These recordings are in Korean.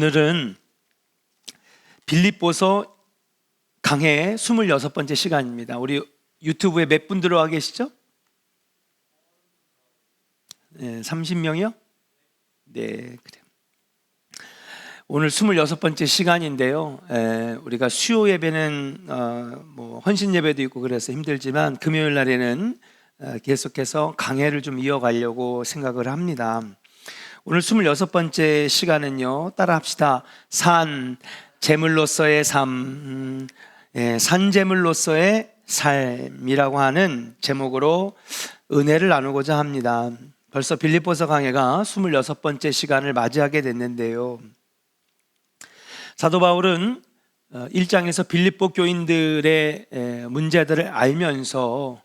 오늘은 빌립보서 강해 26번째 시간입니다. 우리 유튜브에 몇 분 들어와 계시죠? 네, 30명이요? 네, 그래요. 오늘 26번째 시간인데요. 우리가 수요 예배는 헌신 예배도 있고 그래서 힘들지만 금요일 날에는 계속해서 강해를 좀 이어가려고 생각을 합니다. 오늘 26번째 시간은요, 따라 합시다. 산 제물로서의 삶, 산 제물로서의 삶이라고 하는 제목으로 은혜를 나누고자 합니다. 벌써 빌립보서 강해가 26번째 시간을 맞이하게 됐는데요, 사도 바울은 1장에서 빌립보 교인들의 문제들을 알면서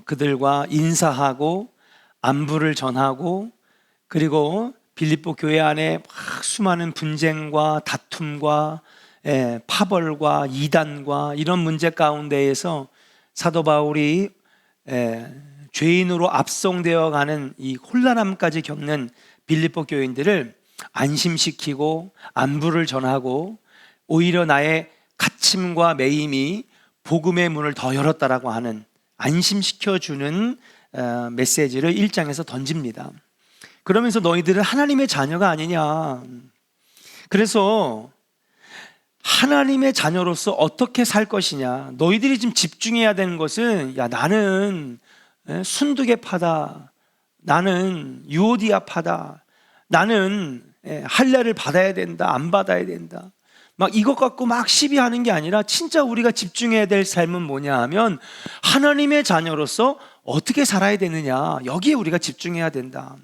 그들과 인사하고 안부를 전하고, 그리고 빌립보 교회 안에 막 수많은 분쟁과 다툼과 파벌과 이단과 이런 문제 가운데에서 사도 바울이 죄인으로 압송되어 가는 이 혼란함까지 겪는 빌립보 교인들을 안심시키고 안부를 전하고, 오히려 나의 갇힘과 매임이 복음의 문을 더 열었다라고 하는 안심시켜주는 메시지를 1장에서 던집니다. 그러면서 너희들은 하나님의 자녀가 아니냐, 그래서 하나님의 자녀로서 어떻게 살 것이냐, 너희들이 지금 집중해야 되는 것은, 야, 나는 순두개파다, 나는 유오디아파다, 나는 할례를 받아야 된다, 안 받아야 된다, 막 이것 갖고 막 시비하는 게 아니라 진짜 우리가 집중해야 될 삶은 뭐냐 하면 하나님의 자녀로서 어떻게 살아야 되느냐, 여기에 우리가 집중해야 된다,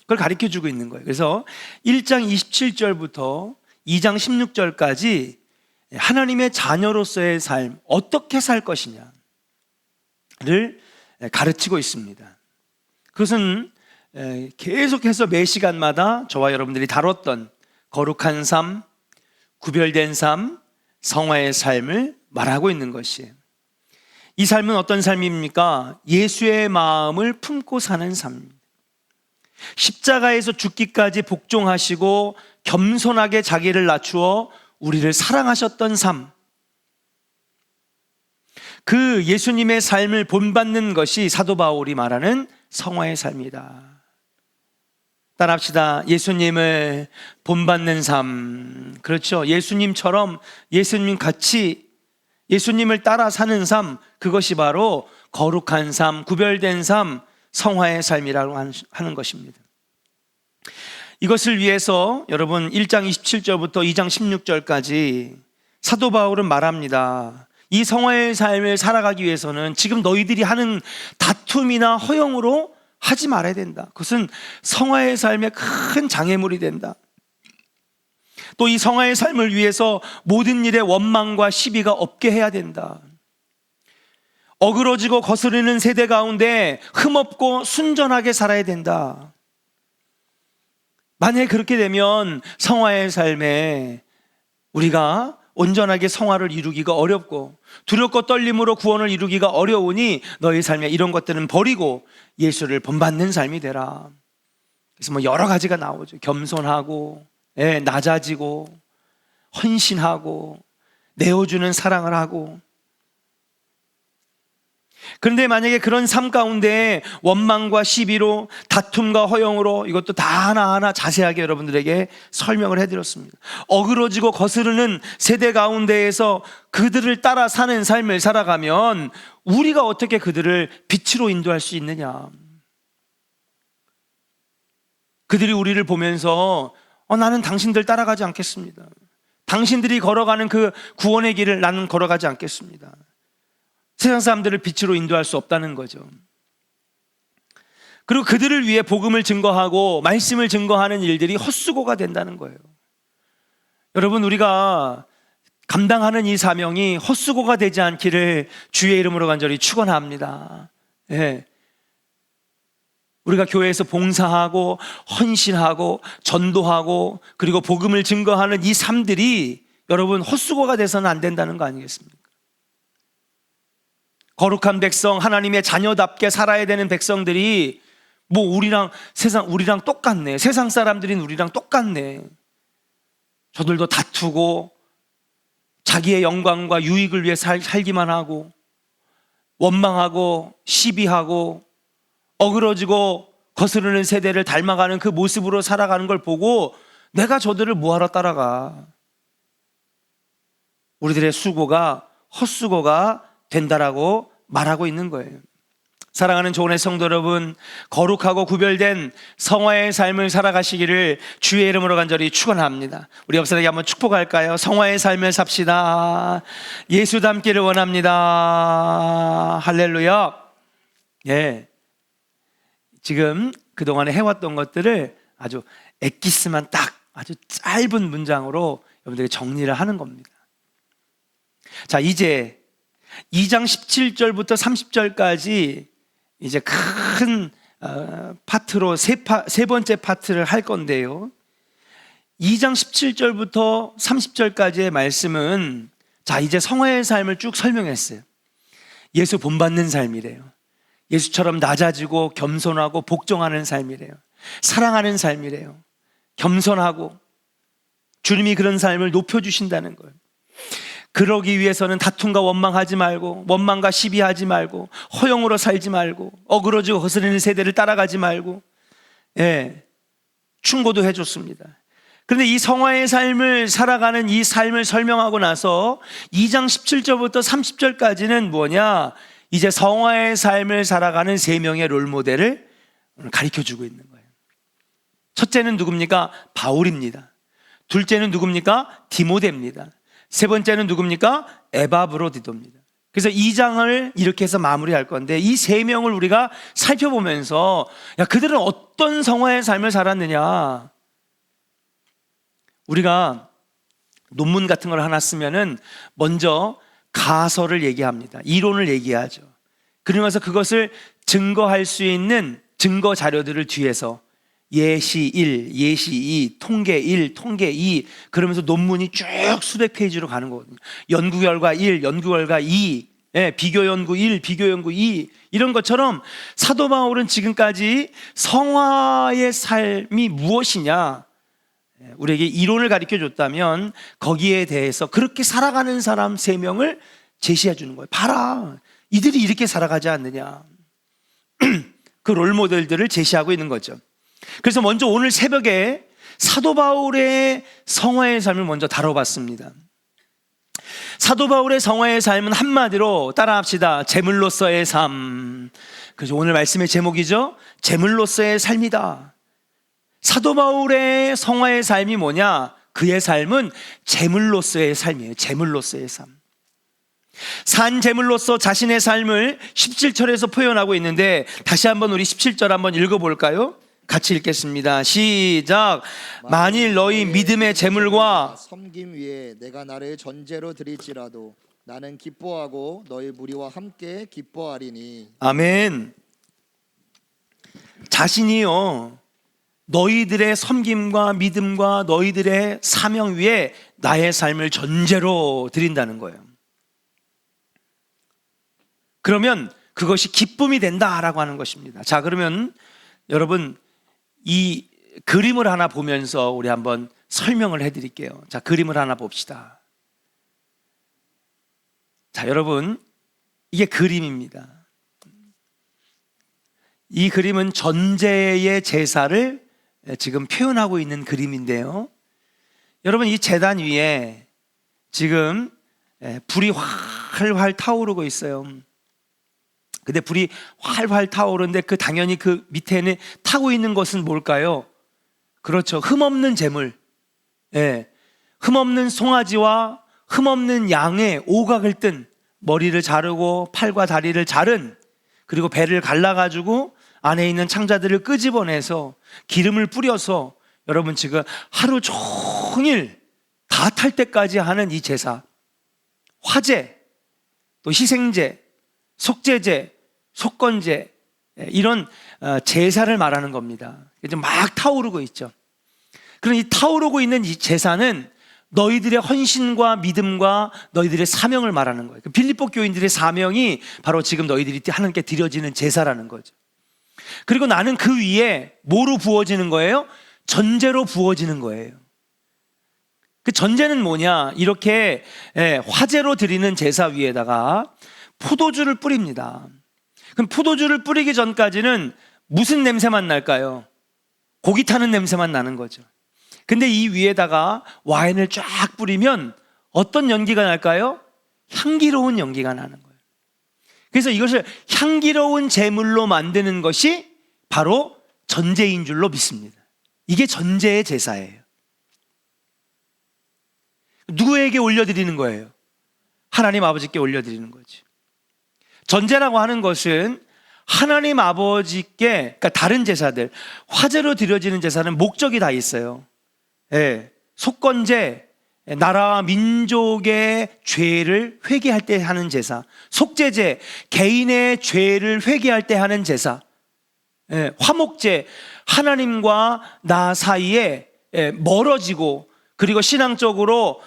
그걸 가르쳐주고 있는 거예요. 그래서 1장 27절부터 2장 16절까지 하나님의 자녀로서의 삶, 어떻게 살 것이냐를 가르치고 있습니다. 그것은 계속해서 매 시간마다 저와 여러분들이 다뤘던 거룩한 삶, 구별된 삶, 성화의 삶을 말하고 있는 것이에요. 이 삶은 어떤 삶입니까? 예수의 마음을 품고 사는 삶입니다. 십자가에서 죽기까지 복종하시고 겸손하게 자기를 낮추어 우리를 사랑하셨던 삶, 그 예수님의 삶을 본받는 것이 사도 바울이 말하는 성화의 삶이다. 따라합시다. 예수님을 본받는 삶. 그렇죠. 예수님처럼, 예수님 같이 예수님을 따라 사는 삶, 그것이 바로 거룩한 삶, 구별된 삶, 성화의 삶이라고 하는 것입니다. 이것을 위해서 여러분 1장 27절부터 2장 16절까지 사도 바울은 말합니다. 이 성화의 삶을 살아가기 위해서는 지금 너희들이 하는 다툼이나 허영으로 하지 말아야 된다. 그것은 성화의 삶의 큰 장애물이 된다. 또 이 성화의 삶을 위해서 모든 일에 원망과 시비가 없게 해야 된다. 어그러지고 거스르는 세대 가운데 흠없고 순전하게 살아야 된다. 만약에 그렇게 되면 성화의 삶에 우리가 온전하게 성화를 이루기가 어렵고, 두렵고 떨림으로 구원을 이루기가 어려우니 너희 삶에 이런 것들은 버리고 예수를 본받는 삶이 되라. 그래서 여러 가지가 나오죠. 겸손하고, 낮아지고, 헌신하고, 내어주는 사랑을 하고. 그런데 만약에 그런 삶 가운데 원망과 시비로, 다툼과 허영으로, 이것도 다 하나하나 자세하게 여러분들에게 설명을 해드렸습니다. 어그러지고 거스르는 세대 가운데에서 그들을 따라 사는 삶을 살아가면 우리가 어떻게 그들을 빛으로 인도할 수 있느냐. 그들이 우리를 보면서 나는 당신들 따라가지 않겠습니다, 당신들이 걸어가는 그 구원의 길을 나는 걸어가지 않겠습니다, 세상 사람들을 빛으로 인도할 수 없다는 거죠. 그리고 그들을 위해 복음을 증거하고 말씀을 증거하는 일들이 헛수고가 된다는 거예요. 여러분, 우리가 감당하는 이 사명이 헛수고가 되지 않기를 주의 이름으로 간절히 축원합니다. 우리가 교회에서 봉사하고 헌신하고 전도하고 그리고 복음을 증거하는 이 삶들이 여러분 헛수고가 돼서는 안 된다는 거 아니겠습니까? 거룩한 백성, 하나님의 자녀답게 살아야 되는 백성들이 우리랑 똑같네, 세상 사람들인 우리랑 똑같네, 저들도 다투고 자기의 영광과 유익을 위해 살기만 하고 원망하고 시비하고 어그러지고 거스르는 세대를 닮아가는 그 모습으로 살아가는 걸 보고 내가 저들을 뭐하러 따라가. 우리들의 수고가 헛수고가 된다라고 말하고 있는 거예요. 사랑하는 조은의 성도 여러분, 거룩하고 구별된 성화의 삶을 살아가시기를 주의 이름으로 간절히 축원합니다. 우리 옆 사람에게 한번 축복할까요? 성화의 삶을 삽시다. 예수 닮기를 원합니다. 할렐루야. 예. 지금 그동안에 해왔던 것들을 아주 엑기스만 딱 아주 짧은 문장으로 여러분들에게 정리를 하는 겁니다. 자, 이제 2장 17절부터 30절까지 이제 큰 파트로 세 번째 파트를 할 건데요. 2장 17절부터 30절까지의 말씀은 자, 이제 성화의 삶을 쭉 설명했어요. 예수 본받는 삶이래요. 예수처럼 낮아지고 겸손하고 복종하는 삶이래요. 사랑하는 삶이래요. 겸손하고 주님이 그런 삶을 높여주신다는 거예요. 그러기 위해서는 다툼과 원망하지 말고 원망과 시비하지 말고 허영으로 살지 말고 어그러지고 거스르는 세대를 따라가지 말고 충고도 해줬습니다. 그런데 이 성화의 삶을 살아가는 이 삶을 설명하고 나서 2장 17절부터 30절까지는 뭐냐? 이제 성화의 삶을 살아가는 세 명의 롤모델을 가르쳐주고 있는 거예요. 첫째는 누굽니까? 바울입니다. 둘째는 누굽니까? 디모데입니다. 세 번째는 누굽니까? 에바브로디도입니다. 그래서 2장을 이렇게 해서 마무리할 건데 이 세 명을 우리가 살펴보면서 야, 그들은 어떤 성화의 삶을 살았느냐? 우리가 논문 같은 걸 하나 쓰면은 먼저 가설을 얘기합니다. 이론을 얘기하죠. 그러면서 그것을 증거할 수 있는 증거 자료들을 뒤에서 예시 1, 예시 2, 통계 1, 통계 2 그러면서 논문이 쭉 수백 페이지로 가는 거거든요. 연구 결과 1, 연구 결과 2, 비교 연구 1, 비교 연구 2 이런 것처럼 사도 바울은 지금까지 성화의 삶이 무엇이냐 우리에게 이론을 가르쳐 줬다면 거기에 대해서 그렇게 살아가는 사람 3명을 제시해 주는 거예요. 봐라, 이들이 이렇게 살아가지 않느냐. 그 롤모델들을 제시하고 있는 거죠. 그래서 먼저 오늘 새벽에 사도 바울의 성화의 삶을 먼저 다뤄봤습니다. 사도 바울의 성화의 삶은 한마디로 따라합시다. 제물로서의 삶. 그래서 오늘 말씀의 제목이죠. 제물로서의 삶이다. 사도 바울의 성화의 삶이 뭐냐? 그의 삶은 제물로서의 삶이에요. 제물로서의 삶. 산 제물로서 자신의 삶을 17절에서 표현하고 있는데 다시 한번 우리 17절 한번 읽어볼까요? 같이 읽겠습니다. 시작. 만일 너희 믿음의 제물과 섬김 위에 내가 나를 전제로 드릴지라도 나는 기뻐하고 너희 무리와 함께 기뻐하리니. 아멘. 자신이요 너희들의 섬김과 믿음과 너희들의 사명 위에 나의 삶을 전제로 드린다는 거예요. 그러면 그것이 기쁨이 된다라고 하는 것입니다. 자, 그러면 여러분 이 그림을 하나 보면서 우리 한번 설명을 해드릴게요. 자, 그림을 하나 봅시다. 자, 여러분 이게 그림입니다. 이 그림은 전제의 제사를 지금 표현하고 있는 그림인데요. 여러분 이 제단 위에 지금 불이 활활 타오르고 있어요. 근데 불이 활활 타오르는데 당연히 그 밑에는 타고 있는 것은 뭘까요? 그렇죠. 흠없는 제물. 흠없는 송아지와 흠없는 양의 오각을 뜬 머리를 자르고 팔과 다리를 자른 그리고 배를 갈라가지고 안에 있는 창자들을 끄집어내서 기름을 뿌려서 여러분 지금 하루 종일 다 탈 때까지 하는 이 제사. 화제, 또 희생제, 속죄제, 속건제 이런 제사를 말하는 겁니다. 이제 막 타오르고 있죠. 그럼 이 타오르고 있는 이 제사는 너희들의 헌신과 믿음과 너희들의 사명을 말하는 거예요. 빌립보 교인들의 사명이 바로 지금 너희들이 하나님께 드려지는 제사라는 거죠. 그리고 나는 그 위에 뭐로 부어지는 거예요? 전제로 부어지는 거예요. 그 전제는 뭐냐? 이렇게 화제로 드리는 제사 위에다가 포도주를 뿌립니다. 그럼 포도주를 뿌리기 전까지는 무슨 냄새만 날까요? 고기 타는 냄새만 나는 거죠. 근데 이 위에다가 와인을 쫙 뿌리면 어떤 연기가 날까요? 향기로운 연기가 나는 거예요. 그래서 이것을 향기로운 제물로 만드는 것이 바로 전제인 줄로 믿습니다. 이게 전제의 제사예요. 누구에게 올려드리는 거예요? 하나님 아버지께 올려드리는 거죠. 전제라고 하는 것은 하나님 아버지께, 그러니까 다른 제사들, 화제로 드려지는 제사는 목적이 다 있어요. 속건제, 나라와 민족의 죄를 회개할 때 하는 제사, 속죄제, 개인의 죄를 회개할 때 하는 제사, 화목제, 하나님과 나 사이에 멀어지고, 그리고 신앙적으로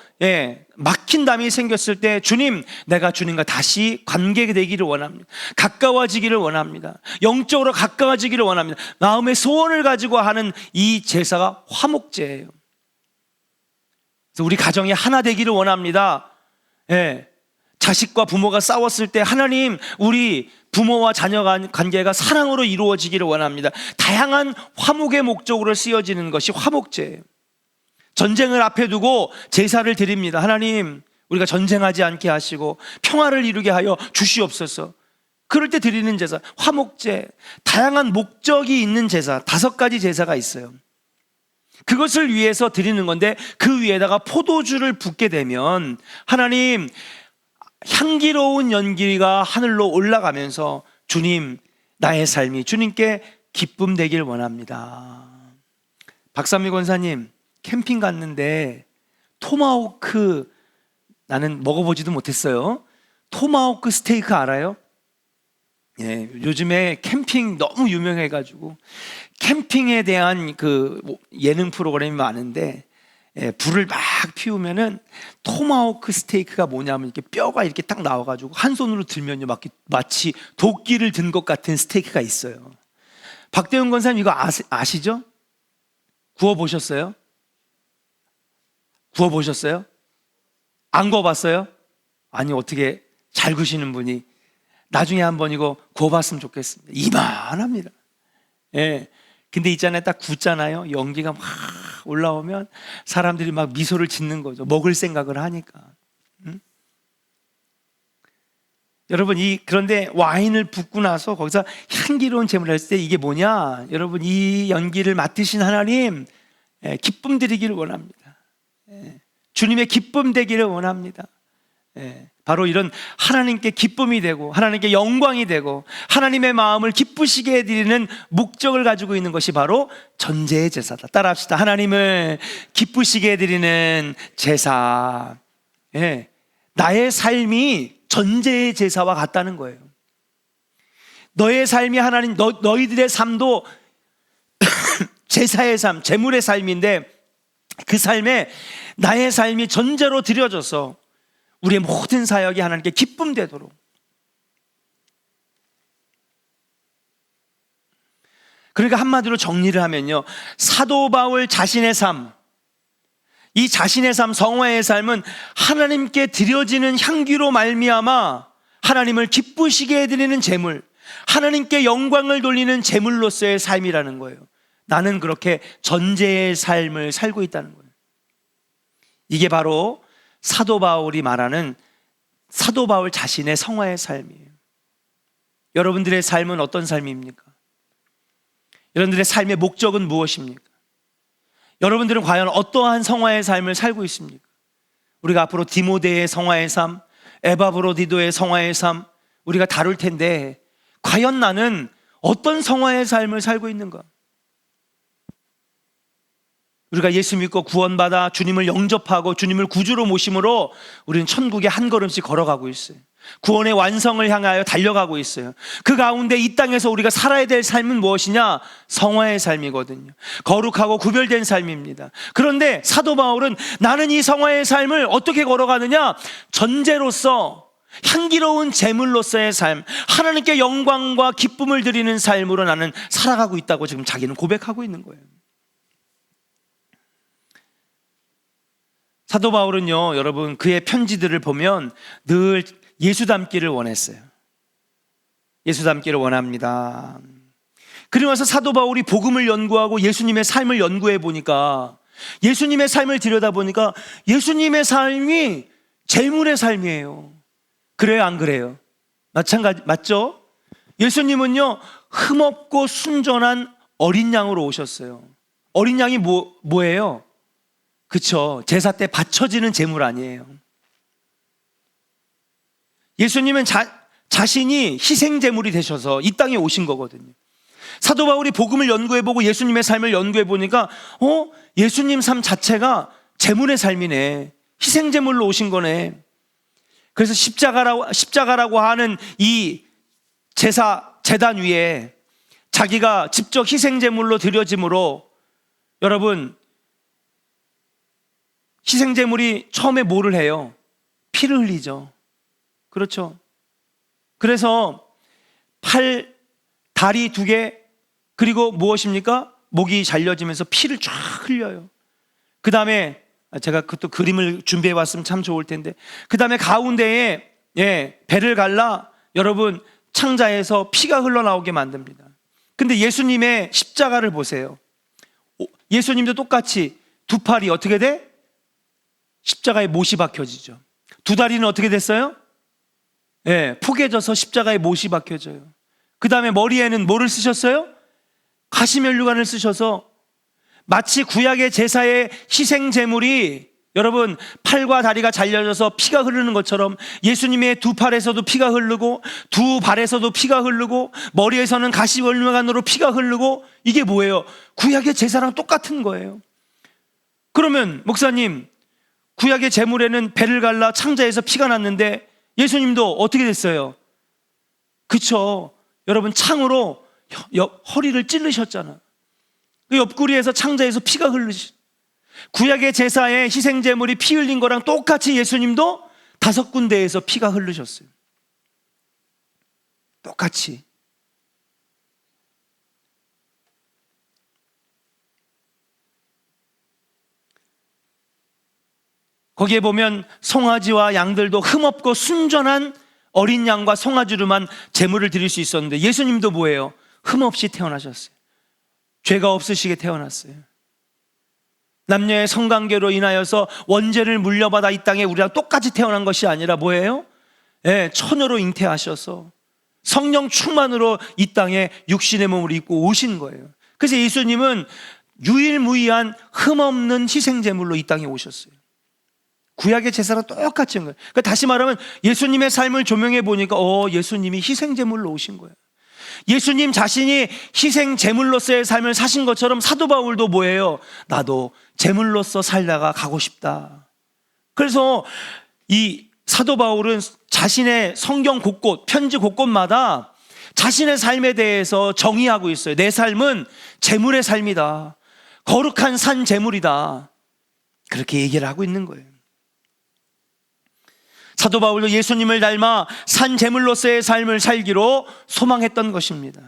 막힌 담이 생겼을 때 주님, 내가 주님과 다시 관계가 되기를 원합니다. 가까워지기를 원합니다. 영적으로 가까워지기를 원합니다. 마음의 소원을 가지고 하는 이 제사가 화목제예요. 그래서 우리 가정이 하나 되기를 원합니다. 자식과 부모가 싸웠을 때 하나님, 우리 부모와 자녀 관계가 사랑으로 이루어지기를 원합니다. 다양한 화목의 목적으로 쓰여지는 것이 화목제예요. 전쟁을 앞에 두고 제사를 드립니다. 하나님, 우리가 전쟁하지 않게 하시고 평화를 이루게 하여 주시옵소서. 그럴 때 드리는 제사, 화목제, 다양한 목적이 있는 제사, 5가지 제사가 있어요. 그것을 위해서 드리는 건데, 그 위에다가 포도주를 붓게 되면 하나님, 향기로운 연기가 하늘로 올라가면서 주님, 나의 삶이 주님께 기쁨 되길 원합니다. 박삼미 권사님, 캠핑 갔는데 토마호크, 나는 먹어보지도 못했어요. 토마호크 스테이크 알아요? 요즘에 캠핑 너무 유명해가지고 캠핑에 대한 그 예능 프로그램이 많은데, 불을 막 피우면은 토마호크 스테이크가 뭐냐면 이렇게 뼈가 이렇게 딱 나와가지고 한 손으로 들면요, 마치 도끼를 든 것 같은 스테이크가 있어요. 박대훈 권사님, 이거 아시죠? 구워보셨어요? 구워보셨어요? 안 구워봤어요? 아니, 어떻게 잘 구시는 분이. 나중에 한번 이거 구워봤으면 좋겠습니다. 이만합니다. 근데 있잖아요, 딱 굽잖아요. 연기가 막 올라오면 사람들이 막 미소를 짓는 거죠. 먹을 생각을 하니까. 여러분, 그런데 와인을 붓고 나서 거기서 향기로운 제물을 했을 때 이게 뭐냐? 여러분, 이 연기를 맡으신 하나님, 기쁨 드리기를 원합니다. 주님의 기쁨 되기를 원합니다. 바로 이런 하나님께 기쁨이 되고 하나님께 영광이 되고 하나님의 마음을 기쁘시게 해드리는 목적을 가지고 있는 것이 바로 전제의 제사다. 따라합시다. 하나님을 기쁘시게 해드리는 제사. 나의 삶이 전제의 제사와 같다는 거예요. 너의 삶이 하나님, 너희들의 삶도 제사의 삶, 제물의 삶인데, 그 삶에 나의 삶이 전제로 드려져서 우리의 모든 사역이 하나님께 기쁨 되도록. 그러니까 한마디로 정리를 하면요, 사도 바울 자신의 삶, 이 자신의 삶, 성화의 삶은 하나님께 드려지는 향기로 말미암아 하나님을 기쁘시게 해드리는 제물, 하나님께 영광을 돌리는 제물로서의 삶이라는 거예요. 나는 그렇게 전제의 삶을 살고 있다는 거예요. 이게 바로 사도 바울이 말하는 사도 바울 자신의 성화의 삶이에요. 여러분들의 삶은 어떤 삶입니까? 여러분들의 삶의 목적은 무엇입니까? 여러분들은 과연 어떠한 성화의 삶을 살고 있습니까? 우리가 앞으로 디모데의 성화의 삶, 에바브로디도의 성화의 삶 우리가 다룰 텐데, 과연 나는 어떤 성화의 삶을 살고 있는가? 우리가 예수 믿고 구원받아 주님을 영접하고 주님을 구주로 모심으로 우리는 천국에 한 걸음씩 걸어가고 있어요. 구원의 완성을 향하여 달려가고 있어요. 그 가운데 이 땅에서 우리가 살아야 될 삶은 무엇이냐? 성화의 삶이거든요. 거룩하고 구별된 삶입니다. 그런데 사도 바울은 나는 이 성화의 삶을 어떻게 걸어가느냐? 전제로서, 향기로운 제물로서의 삶, 하나님께 영광과 기쁨을 드리는 삶으로 나는 살아가고 있다고 지금 자기는 고백하고 있는 거예요. 사도 바울은요, 여러분, 그의 편지들을 보면 늘 예수 닮기를 원했어요. 예수 닮기를 원합니다. 그리고 나서 사도 바울이 복음을 연구하고 예수님의 삶을 연구해 보니까, 예수님의 삶을 들여다보니까 예수님의 삶이 재물의 삶이에요. 그래요, 안 그래요? 맞죠? 예수님은요, 흠없고 순전한 어린 양으로 오셨어요. 어린 양이 뭐예요? 그쵸, 제사 때 바쳐지는 제물 아니에요. 예수님은 자신이 희생제물이 되셔서 이 땅에 오신 거거든요. 사도 바울이 복음을 연구해보고 예수님의 삶을 연구해보니까 예수님 삶 자체가 제물의 삶이네. 희생제물로 오신 거네. 그래서 십자가라고 하는 이 제단 위에 자기가 직접 희생제물로 드려짐으로, 여러분, 희생제물이 처음에 뭐를 해요? 피를 흘리죠. 그렇죠. 그래서 팔, 다리 2개, 그리고 무엇입니까? 목이 잘려지면서 피를 쫙 흘려요. 그 다음에 제가 그것도 그림을 준비해 왔으면 참 좋을 텐데, 그 다음에 가운데에 배를 갈라, 여러분, 창자에서 피가 흘러나오게 만듭니다. 근데 예수님의 십자가를 보세요. 예수님도 똑같이 두 팔이 어떻게 돼? 십자가에 못이 박혀지죠. 두 다리는 어떻게 됐어요? 포개져서 십자가에 못이 박혀져요. 그 다음에 머리에는 뭐를 쓰셨어요? 가시면류관을 쓰셔서, 마치 구약의 제사의 희생 제물이, 여러분, 팔과 다리가 잘려져서 피가 흐르는 것처럼 예수님의 두 팔에서도 피가 흐르고, 두 발에서도 피가 흐르고, 머리에서는 가시면류관으로 피가 흐르고, 이게 뭐예요? 구약의 제사랑 똑같은 거예요. 그러면 목사님, 구약의 제물에는 배를 갈라 창자에서 피가 났는데 예수님도 어떻게 됐어요? 그쵸, 여러분, 창으로 허리를 찌르셨잖아. 그 옆구리에서 창자에서 피가 흐르시. 구약의 제사에 희생제물이 피 흘린 거랑 똑같이 예수님도 5군데에서 피가 흐르셨어요. 똑같이. 거기에 보면 송아지와 양들도 흠없고 순전한 어린 양과 송아지로만 제물을 드릴 수 있었는데, 예수님도 뭐예요? 흠없이 태어나셨어요. 죄가 없으시게 태어났어요. 남녀의 성관계로 인하여서 원죄를 물려받아 이 땅에 우리랑 똑같이 태어난 것이 아니라 뭐예요? 처녀로 잉태하셔서 성령 충만으로 이 땅에 육신의 몸을 입고 오신 거예요. 그래서 예수님은 유일무이한 흠없는 희생제물로 이 땅에 오셨어요. 구약의 제사랑 똑같은 거예요. 그러니까 다시 말하면 예수님의 삶을 조명해 보니까 예수님이 희생제물로 오신 거예요. 예수님 자신이 희생제물로서의 삶을 사신 것처럼 사도 바울도 뭐예요? 나도 제물로서 살다가 가고 싶다. 그래서 이 사도 바울은 자신의 성경 곳곳, 편지 곳곳마다 자신의 삶에 대해서 정의하고 있어요. 내 삶은 제물의 삶이다. 거룩한 산 제물이다. 그렇게 얘기를 하고 있는 거예요. 사도 바울도 예수님을 닮아 산 제물로서의 삶을 살기로 소망했던 것입니다.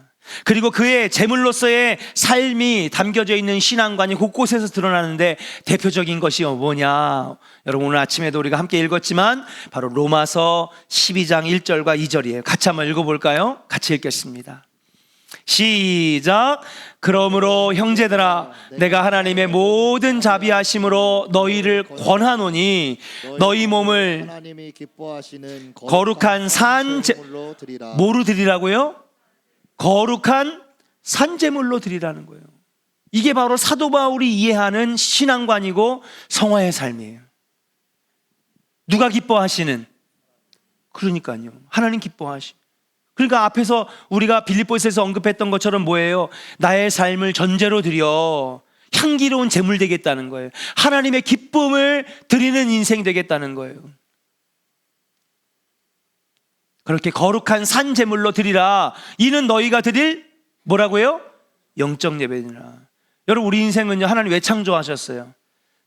그리고 그의 제물로서의 삶이 담겨져 있는 신앙관이 곳곳에서 드러나는데, 대표적인 것이 뭐냐? 여러분, 오늘 아침에도 우리가 함께 읽었지만 바로 로마서 12장 1절과 2절이에요. 같이 한번 읽어볼까요? 같이 읽겠습니다. 시작. 그러므로 형제들아, 내가 하나님의 모든 자비하심으로 너희를 권하노니 너희 몸을 하나님이 기뻐하시는 거룩한 산 제물로 드리라. 뭐로 드리라고요? 거룩한 산제물로 드리라는 거예요. 이게 바로 사도 바울이 이해하는 신앙관이고 성화의 삶이에요. 누가 기뻐하시는? 그러니까요, 하나님 기뻐하시. 그러니까 앞에서 우리가 빌립보서에서 언급했던 것처럼 뭐예요? 나의 삶을 전제로 드려 향기로운 제물 되겠다는 거예요. 하나님의 기쁨을 드리는 인생 되겠다는 거예요. 그렇게 거룩한 산 제물로 드리라. 이는 너희가 드릴 뭐라고요? 영적 예배니라. 여러분, 우리 인생은요, 하나님 왜 창조하셨어요?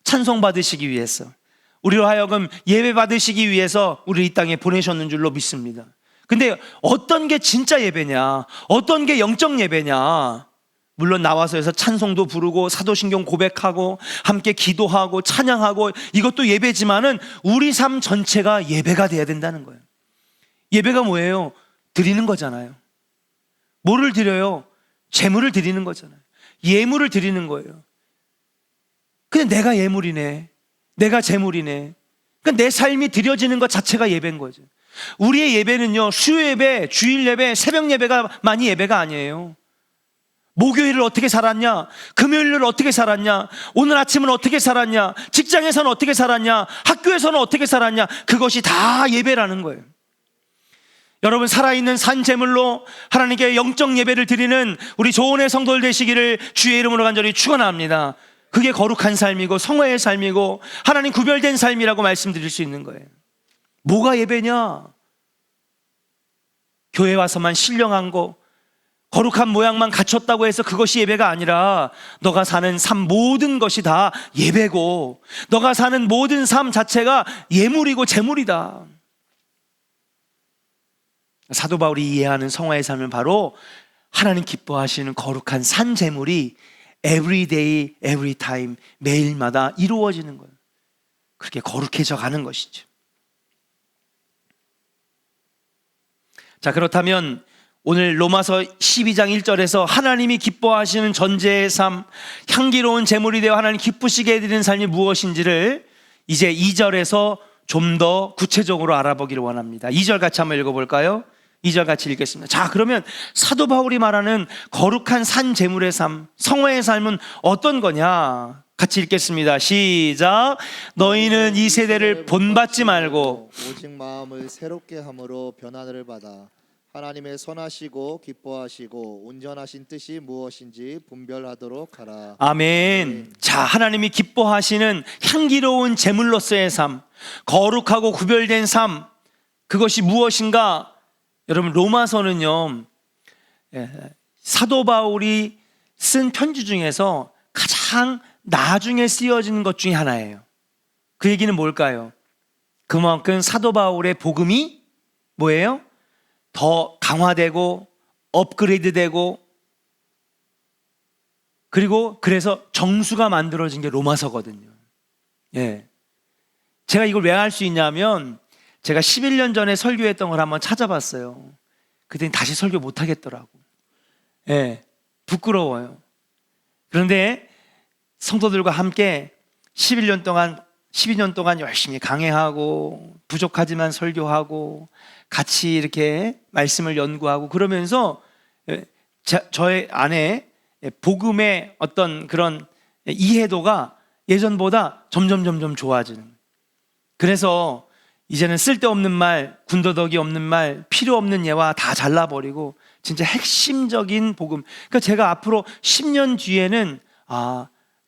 찬송 받으시기 위해서, 우리로 하여금 예배 받으시기 위해서 우리 이 땅에 보내셨는 줄로 믿습니다. 근데 어떤 게 진짜 예배냐, 어떤 게 영적 예배냐, 물론 나와서 찬송도 부르고 사도신경 고백하고 함께 기도하고 찬양하고 이것도 예배지만은 우리 삶 전체가 예배가 돼야 된다는 거예요. 예배가 뭐예요? 드리는 거잖아요. 뭐를 드려요? 재물을 드리는 거잖아요. 예물을 드리는 거예요. 근데 내가 예물이네, 내가 재물이네. 그러니까 내 삶이 드려지는 것 자체가 예배인 거죠. 우리의 예배는요, 수요 예배, 주일 예배, 새벽 예배가 많이 예배가 아니에요. 목요일을 어떻게 살았냐, 금요일을 어떻게 살았냐, 오늘 아침은 어떻게 살았냐, 직장에서는 어떻게 살았냐, 학교에서는 어떻게 살았냐, 그것이 다 예배라는 거예요. 여러분, 살아있는 산제물로 하나님께 영적 예배를 드리는 우리 조은의 성도들 되시기를 주의 이름으로 간절히 축원합니다. 그게 거룩한 삶이고 성화의 삶이고 하나님 구별된 삶이라고 말씀드릴 수 있는 거예요. 뭐가 예배냐? 교회 와서만 신령한 거, 거룩한 모양만 갖췄다고 해서 그것이 예배가 아니라 너가 사는 삶 모든 것이 다 예배고, 너가 사는 모든 삶 자체가 예물이고 재물이다. 사도 바울이 이해하는 성화의 삶은 바로 하나님 기뻐하시는 거룩한 산 제물이 every day, every time, 매일마다 이루어지는 거예요. 그렇게 거룩해져 가는 것이죠. 자, 그렇다면 오늘 로마서 12장 1절에서 하나님이 기뻐하시는 전제의 삶, 향기로운 제물이 되어 하나님 기쁘시게 해드리는 삶이 무엇인지를 이제 2절에서 좀 더 구체적으로 알아보기를 원합니다. 2절 같이 한번 읽어볼까요? 2절 같이 읽겠습니다. 자, 그러면 사도 바울이 말하는 거룩한 산 제물의 삶, 성화의 삶은 어떤 거냐? 같이 읽겠습니다. 시작. 너희는 이 세대를 본받지 말고 오직 마음을 새롭게 함으로 변화를 받아 하나님의 선하시고 기뻐하시고 온전하신 뜻이 무엇인지 분별하도록 하라. 아멘. 자, 하나님이 기뻐하시는 향기로운 제물로서의 삶, 거룩하고 구별된 삶, 그것이 무엇인가? 여러분, 로마서는요, 사도 바울이 쓴 편지 중에서 가장 나중에 쓰여진 것 중에 하나예요. 그 얘기는 뭘까요? 그만큼 사도 바울의 복음이 뭐예요? 더 강화되고 업그레이드되고, 그리고 그래서 정수가 만들어진 게 로마서거든요. 예. 제가 이걸 왜 알 수 있냐면 제가 11년 전에 설교했던 걸 한번 찾아봤어요. 그때는 다시 설교 못 하겠더라고. 예, 부끄러워요. 그런데 성도들과 함께 12년 동안 열심히 강해하고 부족하지만 설교하고 같이 이렇게 말씀을 연구하고 그러면서 저의 안에 복음의 어떤 그런 이해도가 예전보다 점점 좋아지는. 그래서 이제는 쓸데없는 말, 군더더기 없는 말, 필요 없는 예화 다 잘라버리고 진짜 핵심적인 복음. 그러니까 제가 앞으로 10년 뒤에는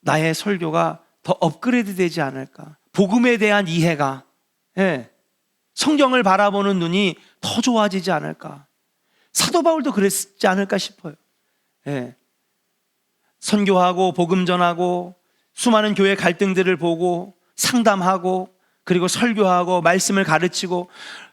나의 설교가 더 업그레이드 되지 않을까. 복음에 대한 이해가, 성경을 바라보는 눈이 더 좋아지지 않을까. 사도 바울도 그랬지 않을까 싶어요. 선교하고 복음 전하고 수많은 교회 갈등들을 보고 상담하고 그리고 설교하고 말씀을 가르치고,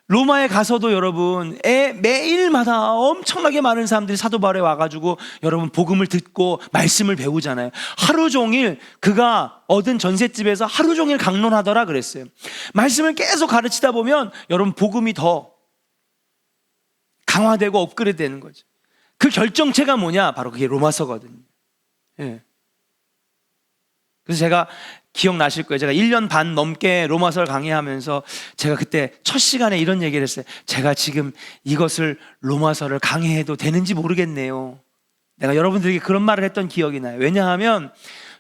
로마에 가서도 여러분 매일마다 엄청나게 많은 사람들이 사도 바울에 와가지고 여러분 복음을 듣고 말씀을 배우잖아요. 하루 종일 그가 얻은 전셋집에서 하루 종일 강론하더라 그랬어요. 말씀을 계속 가르치다 보면 여러분 복음이 더 강화되고 업그레이드 되는 거죠. 그 결정체가 뭐냐? 바로 그게 로마서거든요. 그래서 제가 기억나실 거예요. 제가 1년 반 넘게 로마서를 강의하면서 제가 그때 첫 시간에 이런 얘기를 했어요. 제가 지금 이것을 로마서를 강의해도 되는지 모르겠네요. 내가 여러분들에게 그런 말을 했던 기억이 나요. 왜냐하면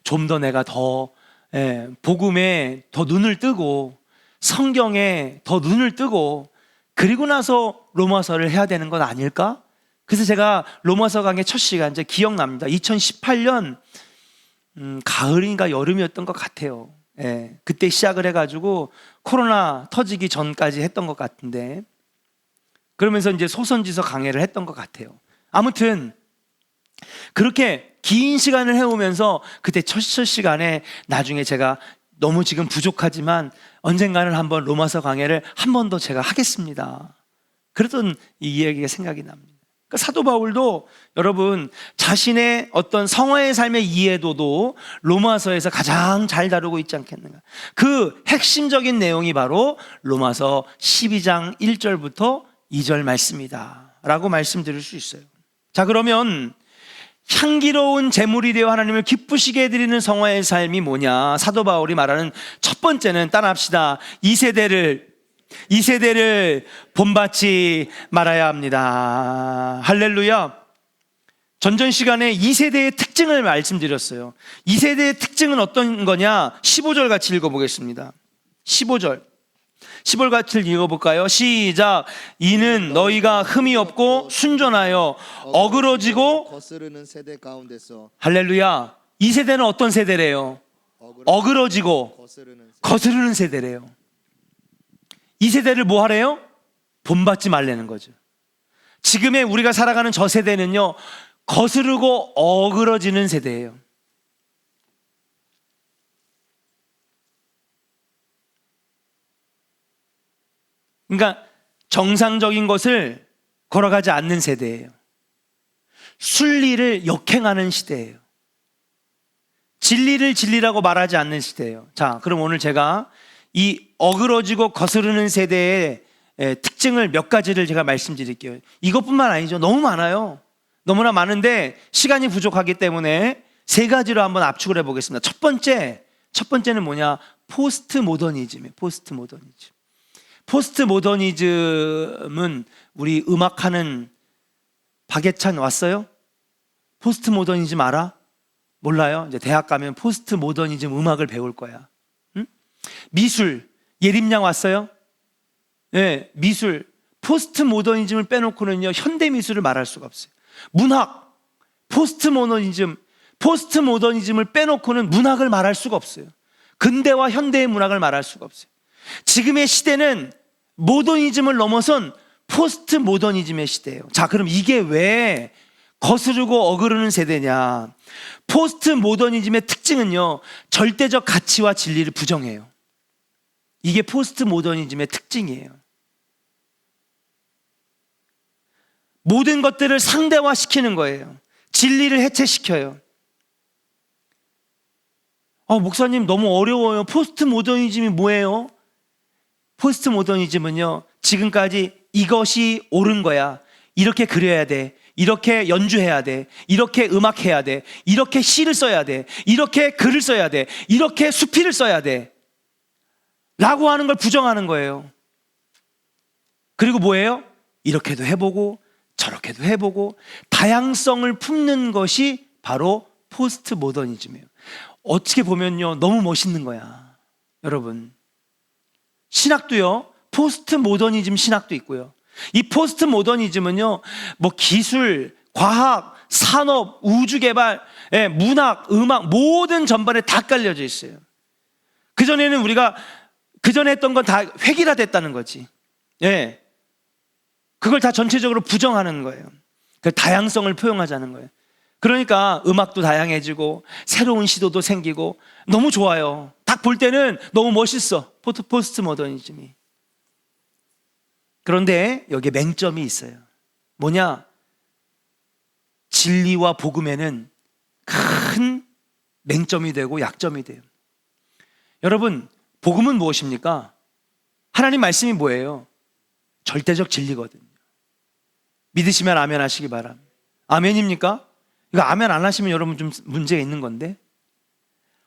좀 더 내가 더 복음에 더 눈을 뜨고 성경에 더 눈을 뜨고 그리고 나서 로마서를 해야 되는 건 아닐까? 그래서 제가 로마서 강의 첫 시간 이제 기억납니다. 2018년 가을인가 여름이었던 것 같아요. 그때 시작을 해가지고 코로나 터지기 전까지 했던 것 같은데, 그러면서 이제 소선지서 강의를 했던 것 같아요. 아무튼 그렇게 긴 시간을 해오면서 그때 첫 시간에 나중에 제가 너무 지금 부족하지만 언젠가는 한번 로마서 강의를 한 번 더 제가 하겠습니다. 그랬던 이 이야기가 생각이 납니다. 그러니까 사도 바울도 여러분 자신의 어떤 성화의 삶의 이해도도 로마서에서 가장 잘 다루고 있지 않겠는가. 그 핵심적인 내용이 바로 로마서 12장 1절부터 2절 말씀이다 라고 말씀드릴 수 있어요. 자, 그러면 향기로운 제물이 되어 하나님을 기쁘시게 해드리는 성화의 삶이 뭐냐. 사도 바울이 말하는 첫 번째는 따라합시다. 이 세대를 본받지 말아야 합니다. 할렐루야. 전전 시간에 2세대의 특징을 말씀드렸어요. 2세대의 특징은 어떤 거냐? 15절 같이 읽어보겠습니다. 15절 같이 읽어볼까요? 시작. 이는 너희가 흠이 없고 순전하여 어그러지고 거스르는 세대 가운데서. 할렐루야. 2세대는 어떤 세대래요? 어그러지고 거스르는 세대래요. 2세대를 뭐 하래요? 본받지 말라는 거죠. 지금의 우리가 살아가는 저 세대는요, 거스르고 어그러지는 세대예요. 그러니까 정상적인 것을 걸어가지 않는 세대예요. 순리를 역행하는 시대예요. 진리를 진리라고 말하지 않는 시대예요. 자, 그럼 오늘 제가 이 어그러지고 거스르는 세대의 특징을 몇 가지를 제가 말씀드릴게요. 이것뿐만 아니죠. 너무 많아요. 너무나 많은데 시간이 부족하기 때문에 세 가지로 한번 압축을 해보겠습니다. 첫 번째는 뭐냐? 포스트 모더니즘이에요. 포스트 모더니즘은 우리 음악하는 박예찬 왔어요? 포스트 모더니즘 알아? 몰라요? 이제 대학 가면 포스트 모더니즘 음악을 배울 거야. 응? 미술, 예림양 왔어요? 네, 미술. 포스트 모더니즘을 빼놓고는요, 현대 미술을 말할 수가 없어요. 문학, 포스트 모더니즘을 빼놓고는 문학을 말할 수가 없어요. 근대와 현대의 문학을 말할 수가 없어요. 지금의 시대는 모더니즘을 넘어선 포스트 모더니즘의 시대예요. 자, 그럼 이게 왜 거스르고 어그르는 세대냐? 포스트 모더니즘의 특징은요, 절대적 가치와 진리를 부정해요. 이게 포스트 모더니즘의 특징이에요. 모든 것들을 상대화시키는 거예요. 진리를 해체시켜요. 목사님 너무 어려워요. 포스트 모더니즘이 뭐예요? 포스트 모더니즘은요, 지금까지 이것이 옳은 거야, 이렇게 그려야 돼, 이렇게 연주해야 돼, 이렇게 음악해야 돼, 이렇게 시를 써야 돼, 이렇게 글을 써야 돼, 이렇게 수필을 써야 돼 라고 하는 걸 부정하는 거예요. 그리고 뭐예요? 이렇게도 해보고 저렇게도 해보고 다양성을 품는 것이 바로 포스트 모더니즘이에요. 어떻게 보면요, 너무 멋있는 거야. 여러분, 신학도요, 포스트 모더니즘 신학도 있고요. 이 포스트 모더니즘은요, 뭐 기술, 과학, 산업, 우주개발, 문학, 음악 모든 전반에 다 깔려져 있어요. 그전에는 우리가 그전에 했던 건 다 획일화됐다는 거지. 그걸 다 전체적으로 부정하는 거예요. 그 다양성을 포용하자는 거예요. 그러니까 음악도 다양해지고 새로운 시도도 생기고 너무 좋아요. 딱 볼 때는 너무 멋있어, 포스트 모더니즘이. 그런데 여기에 맹점이 있어요. 뭐냐? 진리와 복음에는 큰 맹점이 되고 약점이 돼요. 여러분, 복음은 무엇입니까? 하나님 말씀이 뭐예요? 절대적 진리거든요. 믿으시면 아멘 하시기 바랍니다. 아멘입니까? 이거 아멘 안 하시면 여러분 좀 문제가 있는 건데,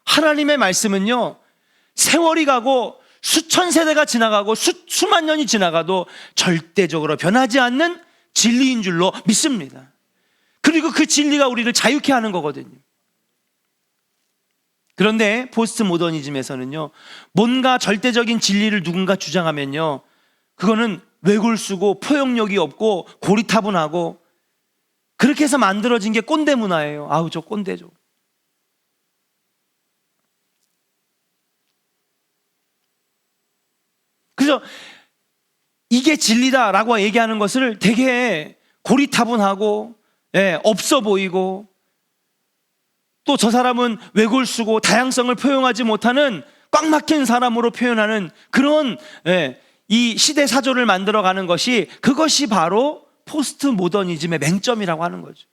하나님의 말씀은요, 세월이 가고 수천 세대가 지나가고 수만 년이 지나가도 절대적으로 변하지 않는 진리인 줄로 믿습니다. 그리고 그 진리가 우리를 자유케 하는 거거든요. 그런데 포스트 모더니즘에서는요, 뭔가 절대적인 진리를 누군가 주장하면요, 그거는 외골수고 포용력이 없고 고리타분하고, 그렇게 해서 만들어진 게 꼰대 문화예요. 아우, 저 꼰대죠. 그래서 이게 진리다라고 얘기하는 것을 되게 고리타분하고, 없어 보이고, 또 저 사람은 외골수고 다양성을 포용하지 못하는 꽉 막힌 사람으로 표현하는 그런, 이 시대 사조를 만들어가는 것이, 그것이 바로 포스트 모더니즘의 맹점이라고 하는 거죠.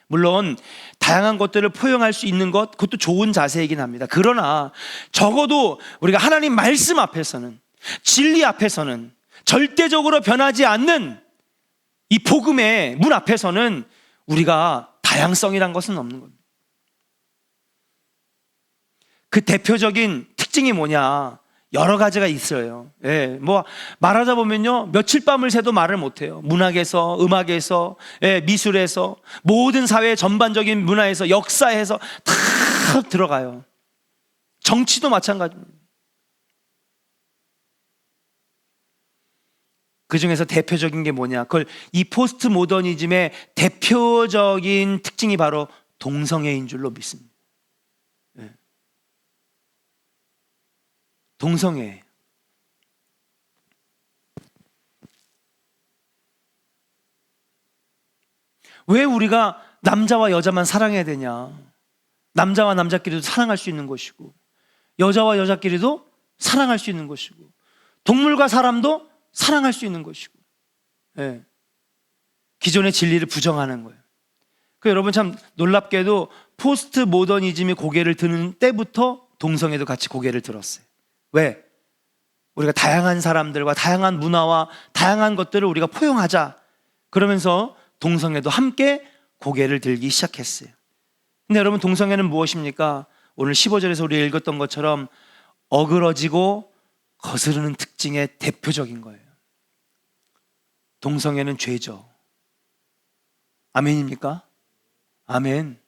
물론 다양한 것들을 포용할 수 있는 것, 그것도 좋은 자세이긴 합니다. 그러나 적어도 우리가 하나님 말씀 앞에서는, 진리 앞에서는, 절대적으로 변하지 않는 이 복음의 문 앞에서는 우리가 다양성이란 것은 없는 겁니다. 그 대표적인 특징이 뭐냐? 여러 가지가 있어요. 예, 뭐 말하다 보면요, 며칠 밤을 새도 말을 못해요. 문학에서, 음악에서, 예, 미술에서, 모든 사회 전반적인 문화에서, 역사에서 다 들어가요. 정치도 마찬가지입니다. 그 중에서 대표적인 게 뭐냐? 그걸 이 포스트 모더니즘의 대표적인 특징이 바로 동성애인 줄로 믿습니다. 예. 동성애. 왜 우리가 남자와 여자만 사랑해야 되냐? 남자와 남자끼리도 사랑할 수 있는 것이고, 여자와 여자끼리도 사랑할 수 있는 것이고, 동물과 사람도 사랑할 수 있는 것이고, 예. 기존의 진리를 부정하는 거예요. 그 여러분 참 놀랍게도 포스트 모더니즘이 고개를 드는 때부터 동성애도 같이 고개를 들었어요. 왜? 우리가 다양한 사람들과 다양한 문화와 다양한 것들을 우리가 포용하자. 그러면서 동성애도 함께 고개를 들기 시작했어요. 근데 여러분, 동성애는 무엇입니까? 오늘 15절에서 우리 읽었던 것처럼 어그러지고 거스르는 특징의 대표적인 거예요. 동성애는 죄죠. 아멘입니까? 아멘.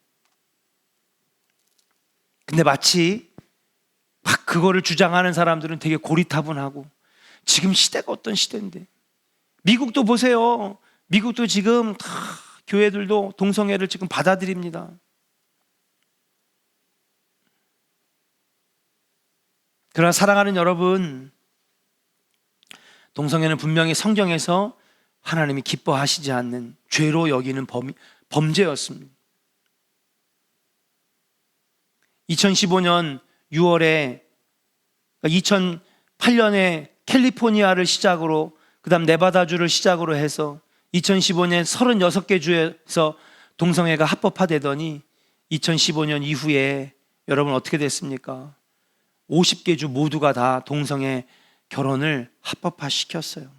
근데 마치 막 그거를 주장하는 사람들은 되게 고리타분하고, 지금 시대가 어떤 시대인데, 미국도 보세요. 미국도 지금 다 교회들도 동성애를 지금 받아들입니다. 그러나 사랑하는 여러분, 동성애는 분명히 성경에서 하나님이 기뻐하시지 않는 죄로 여기는 범죄였습니다. 2015년 6월에, 2008년에 캘리포니아를 시작으로, 그 다음 네바다주를 시작으로 해서 2015년 36개 주에서 동성애가 합법화되더니 2015년 이후에 여러분 어떻게 됐습니까? 50개 주 모두가 다 동성애 결혼을 합법화시켰어요.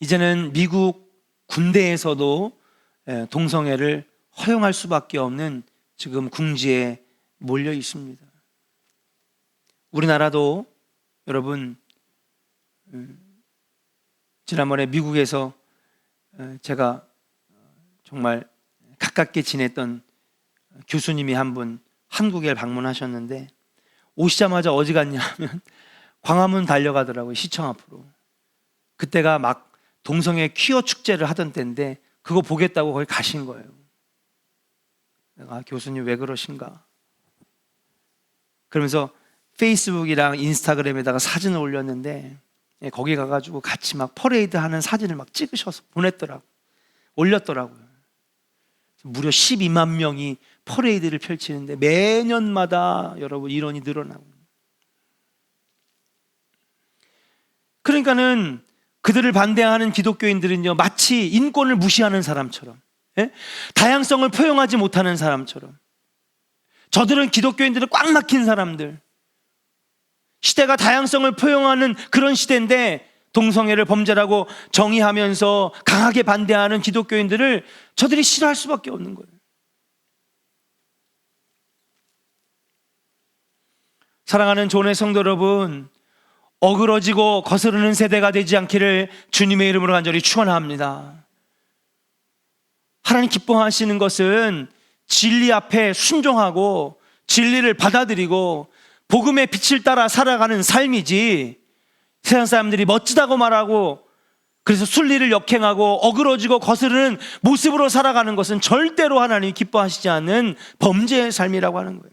이제는 미국 군대에서도 동성애를 허용할 수밖에 없는 지금 궁지에 몰려 있습니다. 우리나라도 여러분, 지난번에 미국에서 제가 정말 가깝게 지냈던 교수님이 한 분 한국에 방문하셨는데, 오시자마자 어디 갔냐 하면 광화문 달려가더라고요. 시청 앞으로. 그때가 막 동성애 퀴어 축제를 하던 때인데 그거 보겠다고 거기 가신 거예요. 내가 교수님 왜 그러신가? 그러면서 페이스북이랑 인스타그램에다가 사진을 올렸는데, 거기 가가지고 같이 막 퍼레이드 하는 사진을 막 찍으셔서 보냈더라고요. 올렸더라고요. 무려 12만 명이 퍼레이드를 펼치는데 매년마다 여러분 인원이 늘어나고, 그러니까는 그들을 반대하는 기독교인들은요, 마치 인권을 무시하는 사람처럼, 예? 다양성을 포용하지 못하는 사람처럼, 저들은 기독교인들은 꽉 막힌 사람들, 시대가 다양성을 포용하는 그런 시대인데 동성애를 범죄라고 정의하면서 강하게 반대하는 기독교인들을 저들이 싫어할 수밖에 없는 거예요. 사랑하는 조은의 성도 여러분, 어그러지고 거스르는 세대가 되지 않기를 주님의 이름으로 간절히 축원합니다. 하나님 기뻐하시는 것은 진리 앞에 순종하고 진리를 받아들이고 복음의 빛을 따라 살아가는 삶이지, 세상 사람들이 멋지다고 말하고 그래서 순리를 역행하고 어그러지고 거스르는 모습으로 살아가는 것은 절대로 하나님이 기뻐하시지 않는 범죄의 삶이라고 하는 거예요.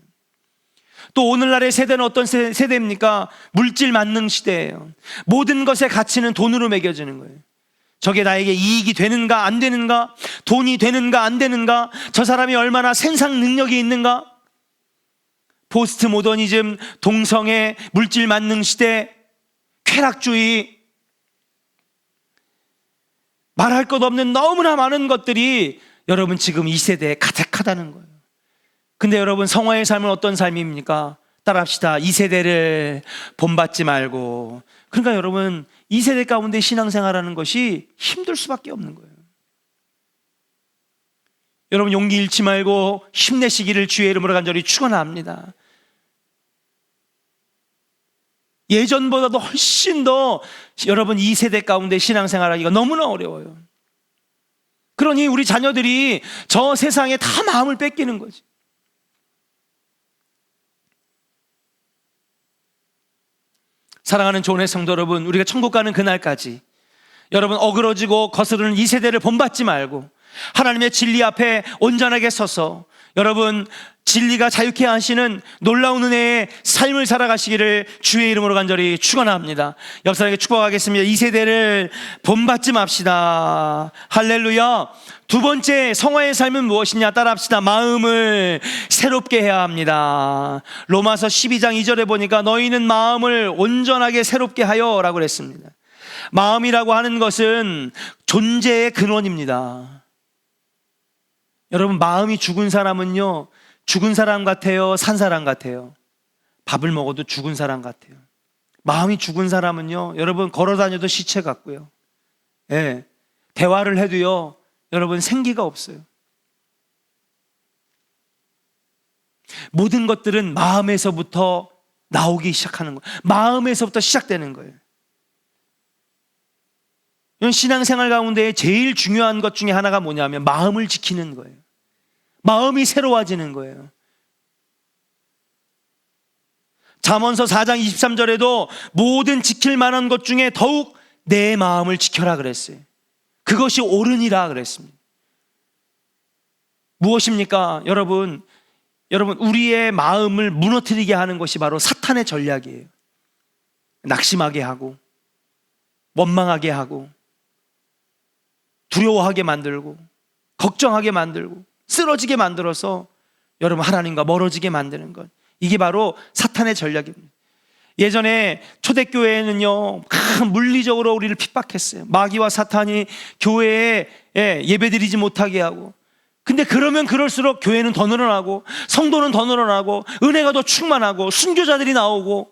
또 오늘날의 세대는 어떤 세대입니까? 물질 만능 시대예요. 모든 것의 가치는 돈으로 매겨지는 거예요. 저게 나에게 이익이 되는가 안 되는가, 돈이 되는가 안 되는가, 저 사람이 얼마나 생산 능력이 있는가. 포스트 모더니즘, 동성애, 물질 만능 시대, 쾌락주의, 말할 것 없는 너무나 많은 것들이 여러분 지금 이 세대에 가득하다는 거예요. 근데 여러분, 성화의 삶은 어떤 삶입니까? 따라합시다. 이 세대를 본받지 말고. 그러니까 여러분, 이 세대 가운데 신앙생활하는 것이 힘들 수밖에 없는 거예요. 여러분, 용기 잃지 말고 힘내시기를 주의 이름으로 간절히 축원합니다. 예전보다도 훨씬 더 여러분, 이 세대 가운데 신앙생활하기가 너무나 어려워요. 그러니 우리 자녀들이 저 세상에 다 마음을 뺏기는 거지. 사랑하는 조은의 성도 여러분, 우리가 천국 가는 그날까지 여러분, 어그러지고 거스르는 이 세대를 본받지 말고 하나님의 진리 앞에 온전하게 서서 여러분, 진리가 자유케 하시는 놀라운 은혜의 삶을 살아가시기를 주의 이름으로 간절히 축원합니다. 역사에게 축복하겠습니다. 이 세대를 본받지 맙시다. 할렐루야. 두 번째, 성화의 삶은 무엇이냐? 따라합시다. 마음을 새롭게 해야 합니다. 로마서 12장 2절에 보니까 너희는 마음을 온전하게 새롭게 하여 라고 그랬습니다. 마음이라고 하는 것은 존재의 근원입니다. 여러분, 마음이 죽은 사람은요, 죽은 사람 같아요? 산 사람 같아요? 밥을 먹어도 죽은 사람 같아요. 마음이 죽은 사람은요, 여러분, 걸어 다녀도 시체 같고요. 예, 대화를 해도요, 여러분, 생기가 없어요. 모든 것들은 마음에서부터 나오기 시작하는 거예요. 마음에서부터 시작되는 거예요. 신앙생활 가운데 제일 중요한 것 중에 하나가 뭐냐면 마음을 지키는 거예요. 마음이 새로워지는 거예요. 잠언서 4장 23절에도 모든 지킬 만한 것 중에 더욱 내 마음을 지켜라 그랬어요. 그것이 옳으니라 그랬습니다. 무엇입니까? 여러분, 우리의 마음을 무너뜨리게 하는 것이 바로 사탄의 전략이에요. 낙심하게 하고, 원망하게 하고, 두려워하게 만들고, 걱정하게 만들고, 쓰러지게 만들어서 여러분, 하나님과 멀어지게 만드는 것, 이게 바로 사탄의 전략입니다. 예전에 초대교회는요, 물리적으로 우리를 핍박했어요. 마귀와 사탄이 교회에 예배드리지 못하게 하고, 근데 그러면 그럴수록 교회는 더 늘어나고, 성도는 더 늘어나고, 은혜가 더 충만하고, 순교자들이 나오고,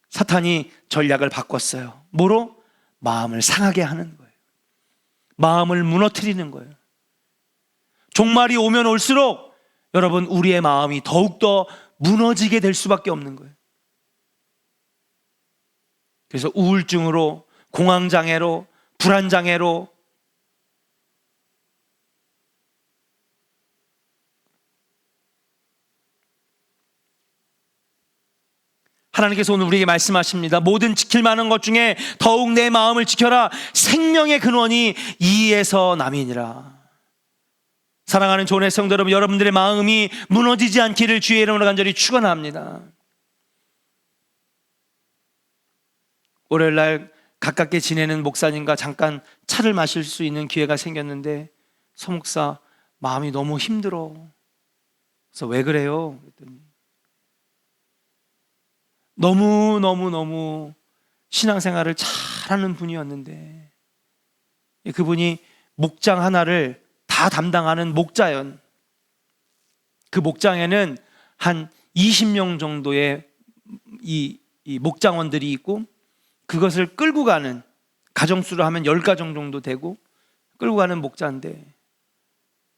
사탄이 전략을 바꿨어요. 뭐로? 마음을 상하게 하는 거예요. 마음을 무너뜨리는 거예요. 종말이 오면 올수록 여러분, 우리의 마음이 더욱더 무너지게 될 수밖에 없는 거예요. 그래서 우울증으로, 공황장애로, 불안장애로, 하나님께서 오늘 우리에게 말씀하십니다. 모든 지킬 만한 것 중에 더욱 내 마음을 지켜라. 생명의 근원이 이에서 남이니라. 사랑하는 조은의 성도 여러분, 여러분들의 마음이 무너지지 않기를 주의 이름으로 간절히 축원합니다. 월요일날 가깝게 지내는 목사님과 잠깐 차를 마실 수 있는 기회가 생겼는데, 서 목사, 마음이 너무 힘들어. 그래서 왜 그래요? 그랬더니 너무 신앙생활을 잘하는 분이었는데, 그분이 목장 하나를 다 담당하는 목자연, 그 목장에는 한 20명 정도의 이 목장원들이 있고, 그것을 끌고 가는, 가정수로 하면 10가정 정도 되고 끌고 가는 목자인데,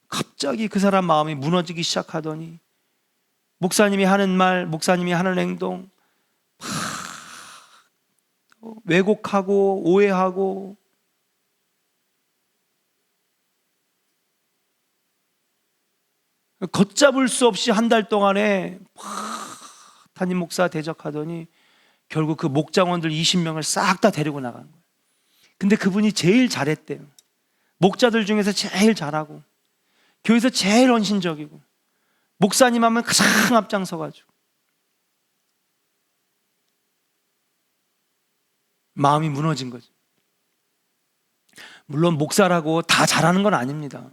갑자기 그 사람 마음이 무너지기 시작하더니 목사님이 하는 말, 목사님이 하는 행동 왜곡하고 오해하고, 걷잡을 수 없이 한 달 동안에 담임 목사 대적하더니 결국 그 목장원들 20명을 싹 다 데리고 나간 거예요. 근데 그분이 제일 잘했대요. 목자들 중에서 제일 잘하고, 교회에서 제일 헌신적이고, 목사님 하면 가장 앞장서가지고. 마음이 무너진 거죠. 물론 목사라고 다 잘하는 건 아닙니다.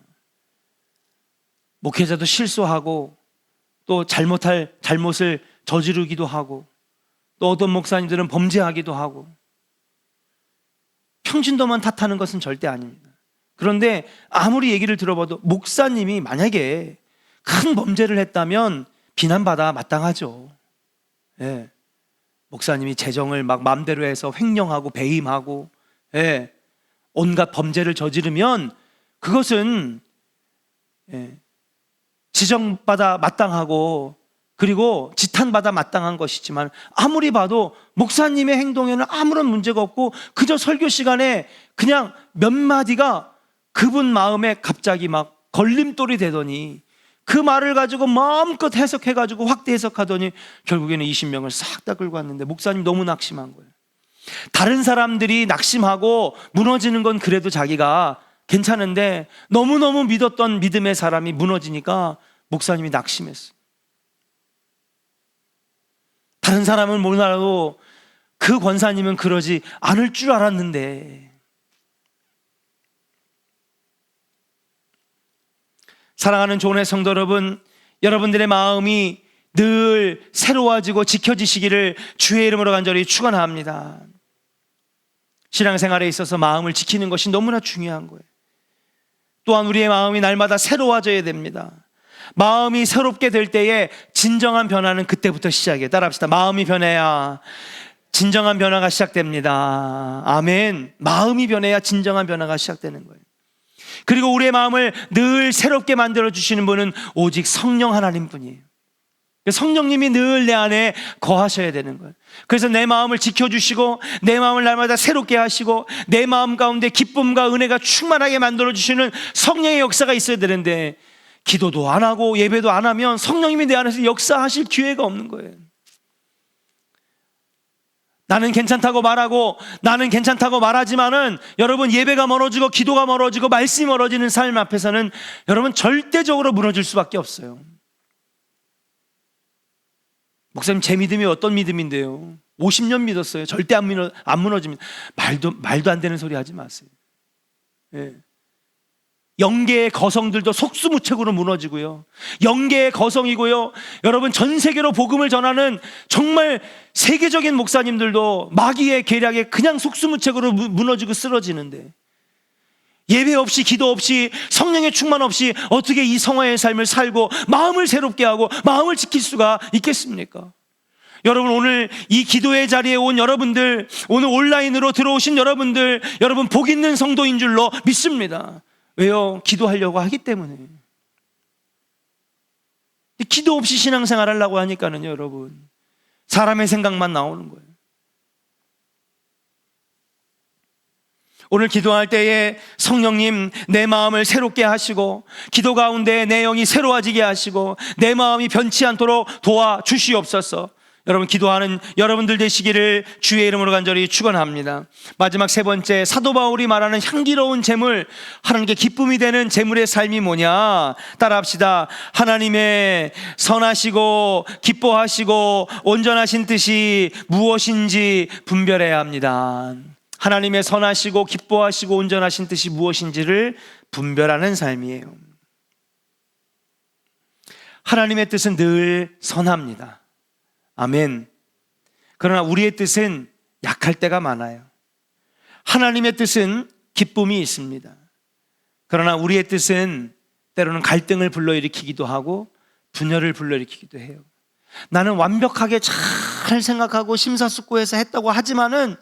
목회자도 실수하고, 또 잘못을 저지르기도 하고, 또 어떤 목사님들은 범죄하기도 하고, 평신도만 탓하는 것은 절대 아닙니다. 그런데 아무리 얘기를 들어봐도 목사님이 만약에 큰 범죄를 했다면 비난받아 마땅하죠. 예. 목사님이 재정을 막 마음대로 해서 횡령하고 배임하고, 예, 온갖 범죄를 저지르면 그것은, 예, 지정받아 마땅하고 그리고 지탄받아 마땅한 것이지만, 아무리 봐도 목사님의 행동에는 아무런 문제가 없고 그저 설교 시간에 그냥 몇 마디가 그분 마음에 갑자기 막 걸림돌이 되더니 그 말을 가지고 마음껏 해석해가지고 확대 해석하더니 결국에는 20명을 싹 다 끌고 왔는데 목사님 너무 낙심한 거예요. 다른 사람들이 낙심하고 무너지는 건 그래도 자기가 괜찮은데 너무너무 믿었던 믿음의 사람이 무너지니까 목사님이 낙심했어요. 다른 사람은 몰라도 그 권사님은 그러지 않을 줄 알았는데. 사랑하는 조은의 성도 여러분, 여러분들의 마음이 늘 새로워지고 지켜지시기를 주의 이름으로 간절히 축원합니다. 신앙생활에 있어서 마음을 지키는 것이 너무나 중요한 거예요. 또한 우리의 마음이 날마다 새로워져야 됩니다. 마음이 새롭게 될 때에 진정한 변화는 그때부터 시작이에요. 따라합시다. 마음이 변해야 진정한 변화가 시작됩니다. 아멘. 마음이 변해야 진정한 변화가 시작되는 거예요. 그리고 우리의 마음을 늘 새롭게 만들어 주시는 분은 오직 성령 하나님 뿐이에요. 성령님이 늘 내 안에 거하셔야 되는 거예요. 그래서 내 마음을 지켜주시고 내 마음을 날마다 새롭게 하시고 내 마음 가운데 기쁨과 은혜가 충만하게 만들어 주시는 성령의 역사가 있어야 되는데, 기도도 안 하고 예배도 안 하면 성령님이 내 안에서 역사하실 기회가 없는 거예요. 나는 괜찮다고 말하고 나는 괜찮다고 말하지만은 여러분, 예배가 멀어지고 기도가 멀어지고 말씀이 멀어지는 삶 앞에서는 여러분 절대적으로 무너질 수밖에 없어요. 목사님, 제 믿음이 어떤 믿음인데요? 50년 믿었어요. 절대 안 무너집니다. 말도 안 되는 소리 하지 마세요. 예. 영계의 거성들도 속수무책으로 무너지고요. 영계의 거성이고요. 여러분, 전 세계로 복음을 전하는 정말 세계적인 목사님들도 마귀의 계략에 그냥 속수무책으로 무너지고 쓰러지는데, 예배 없이 기도 없이 성령의 충만 없이 어떻게 이 성화의 삶을 살고 마음을 새롭게 하고 마음을 지킬 수가 있겠습니까? 여러분, 오늘 이 기도의 자리에 온 여러분들, 오늘 온라인으로 들어오신 여러분들, 여러분 복 있는 성도인 줄로 믿습니다. 왜요? 기도하려고 하기 때문에. 기도 없이 신앙생활 하려고 하니까는요, 여러분, 사람의 생각만 나오는 거예요. 오늘 기도할 때에 성령님 내 마음을 새롭게 하시고 기도 가운데 내 영이 새로워지게 하시고 내 마음이 변치 않도록 도와주시옵소서. 여러분, 기도하는 여러분들 되시기를 주의 이름으로 간절히 축원합니다. 마지막 세 번째, 사도 바울이 말하는 향기로운 제물, 하나님께 기쁨이 되는 제물의 삶이 뭐냐? 따라합시다. 하나님의 선하시고 기뻐하시고 온전하신 뜻이 무엇인지 분별해야 합니다. 하나님의 선하시고 기뻐하시고 온전하신 뜻이 무엇인지를 분별하는 삶이에요. 하나님의 뜻은 늘 선합니다. 아멘. 그러나 우리의 뜻은 약할 때가 많아요. 하나님의 뜻은 기쁨이 있습니다. 그러나 우리의 뜻은 때로는 갈등을 불러일으키기도 하고 분열을 불러일으키기도 해요. 나는 완벽하게 잘 생각하고 심사숙고해서 했다고 하지만은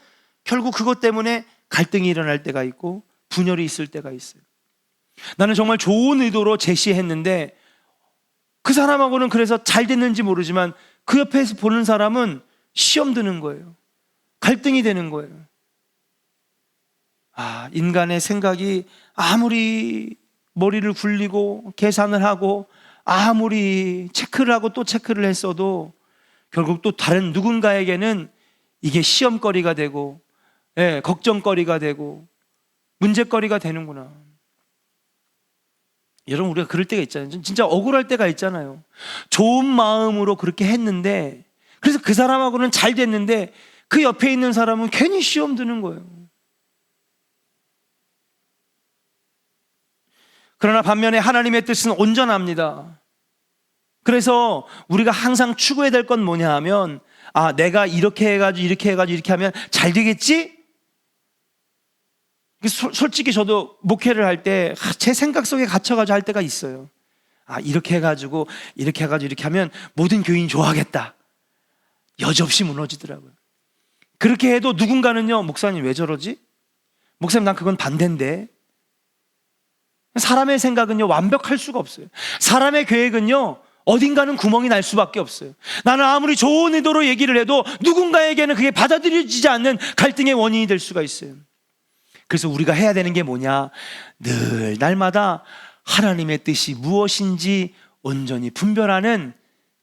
결국 그것 때문에 갈등이 일어날 때가 있고 분열이 있을 때가 있어요. 나는 정말 좋은 의도로 제시했는데 그 사람하고는 그래서 잘 됐는지 모르지만 그 옆에서 보는 사람은 시험 드는 거예요. 갈등이 되는 거예요. 인간의 생각이 아무리 머리를 굴리고 계산을 하고 아무리 체크를 하고 또 체크를 했어도 결국 또 다른 누군가에게는 이게 시험거리가 되고, 예, 걱정거리가 되고 문제거리가 되는구나. 여러분, 우리가 그럴 때가 있잖아요. 진짜 억울할 때가 있잖아요. 좋은 마음으로 그렇게 했는데, 그래서 그 사람하고는 잘 됐는데 그 옆에 있는 사람은 괜히 시험 드는 거예요. 그러나 반면에 하나님의 뜻은 온전합니다. 그래서 우리가 항상 추구해야 될 건 뭐냐 하면, 내가 이렇게 해가지고 이렇게 하면 잘 되겠지? 솔직히 저도 목회를 할 때 제 생각 속에 갇혀가지고 할 때가 있어요. 이렇게 해가지고 이렇게 하면 모든 교인이 좋아하겠다. 여지없이 무너지더라고요. 그렇게 해도 누군가는요, 목사님 왜 저러지? 목사님 난 그건 반대인데. 사람의 생각은요, 완벽할 수가 없어요. 사람의 계획은요, 어딘가는 구멍이 날 수밖에 없어요. 나는 아무리 좋은 의도로 얘기를 해도 누군가에게는 그게 받아들여지지 않는 갈등의 원인이 될 수가 있어요. 그래서 우리가 해야 되는 게 뭐냐? 늘 날마다 하나님의 뜻이 무엇인지 온전히 분별하는,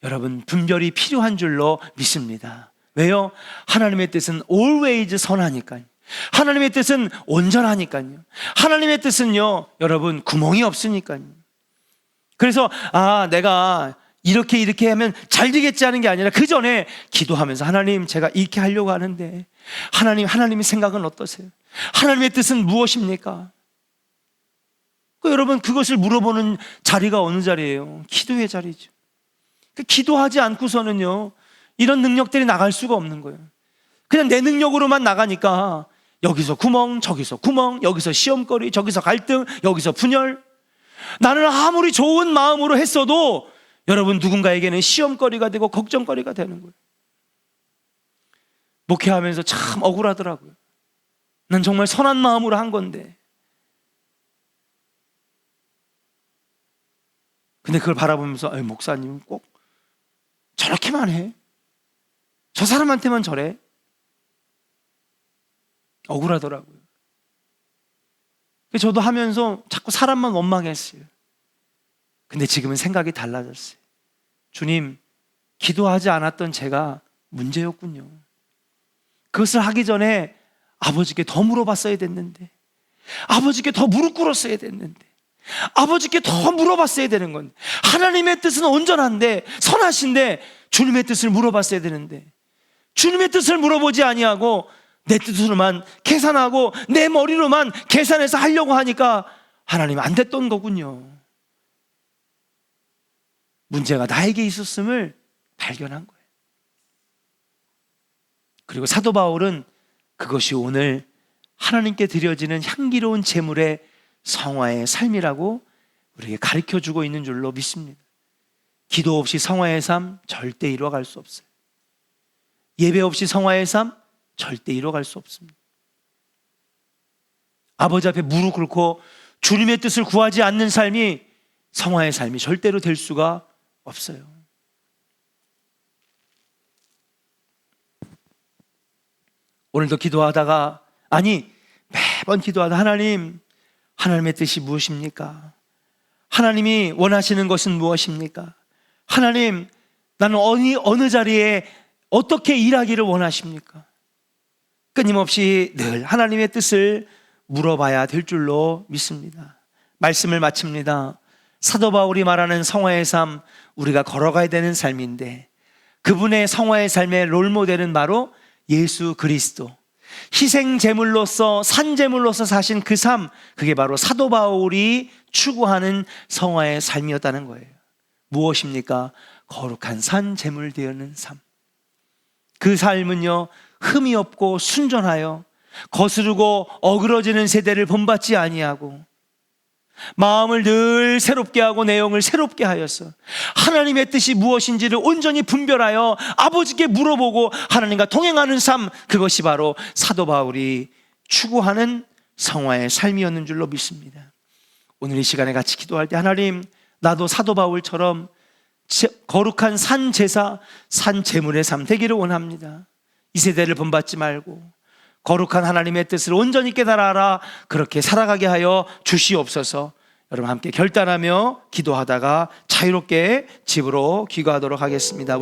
여러분, 분별이 필요한 줄로 믿습니다. 왜요? 하나님의 뜻은 always 선하니까요. 하나님의 뜻은 온전하니까요. 하나님의 뜻은요, 여러분, 구멍이 없으니까요. 그래서 내가 이렇게 하면 잘 되겠지 하는 게 아니라 그 전에 기도하면서 하나님, 제가 이렇게 하려고 하는데 하나님의 생각은 어떠세요? 하나님의 뜻은 무엇입니까? 여러분, 그것을 물어보는 자리가 어느 자리예요? 기도의 자리죠. 기도하지 않고서는요, 이런 능력들이 나갈 수가 없는 거예요. 그냥 내 능력으로만 나가니까 여기서 구멍, 저기서 구멍, 여기서 시험거리, 저기서 갈등, 여기서 분열. 나는 아무리 좋은 마음으로 했어도 여러분, 누군가에게는 시험거리가 되고 걱정거리가 되는 거예요. 목회하면서 참 억울하더라고요. 난 정말 선한 마음으로 한 건데. 근데 그걸 바라보면서 목사님은 꼭 저렇게만 해? 저 사람한테만 저래? 억울하더라고요. 저도 하면서 자꾸 사람만 원망했어요. 근데 지금은 생각이 달라졌어요. 주님, 기도하지 않았던 제가 문제였군요. 그것을 하기 전에 아버지께 더 물어봤어야 됐는데, 아버지께 더 무릎 꿇었어야 됐는데, 아버지께 더 물어봤어야 되는 건데, 하나님의 뜻은 온전한데 선하신데 주님의 뜻을 물어봤어야 되는데, 주님의 뜻을 물어보지 아니하고 내 뜻으로만 계산하고 내 머리로만 계산해서 하려고 하니까 하나님 안 됐던 거군요. 문제가 나에게 있었음을 발견한 거예요. 그리고 사도 바울은 그것이 오늘 하나님께 드려지는 향기로운 제물의 성화의 삶이라고 우리에게 가르쳐주고 있는 줄로 믿습니다. 기도 없이 성화의 삶 절대 이루어갈 수 없어요. 예배 없이 성화의 삶 절대 이루어갈 수 없습니다. 아버지 앞에 무릎 꿇고 주님의 뜻을 구하지 않는 삶이 성화의 삶이 절대로 될 수가 없어요. 오늘도 기도하다가, 매번 기도하다 하나님의 뜻이 무엇입니까? 하나님이 원하시는 것은 무엇입니까? 하나님, 나는 어느 자리에 어떻게 일하기를 원하십니까? 끊임없이 늘 하나님의 뜻을 물어봐야 될 줄로 믿습니다. 말씀을 마칩니다. 사도 바울이 말하는 성화의 삶, 우리가 걸어가야 되는 삶인데, 그분의 성화의 삶의 롤모델은 바로 예수 그리스도, 희생 제물로서 산제물로서 사신 그 삶, 그게 바로 사도 바울이 추구하는 성화의 삶이었다는 거예요. 무엇입니까? 거룩한 산제물 되는 삶. 그 삶은요, 흠이 없고 순전하여 거스르고 어그러지는 세대를 본받지 아니하고 마음을 늘 새롭게 하고 내용을 새롭게 하여서 하나님의 뜻이 무엇인지를 온전히 분별하여 아버지께 물어보고 하나님과 동행하는 삶, 그것이 바로 사도 바울이 추구하는 성화의 삶이었는 줄로 믿습니다. 오늘 이 시간에 같이 기도할 때, 하나님, 나도 사도 바울처럼 거룩한 산 제사, 산 제물의 삶 되기를 원합니다. 이 세대를 본받지 말고 거룩한 하나님의 뜻을 온전히 깨달아라, 그렇게 살아가게 하여 주시옵소서. 여러분 함께 결단하며 기도하다가 자유롭게 집으로 귀가하도록 하겠습니다.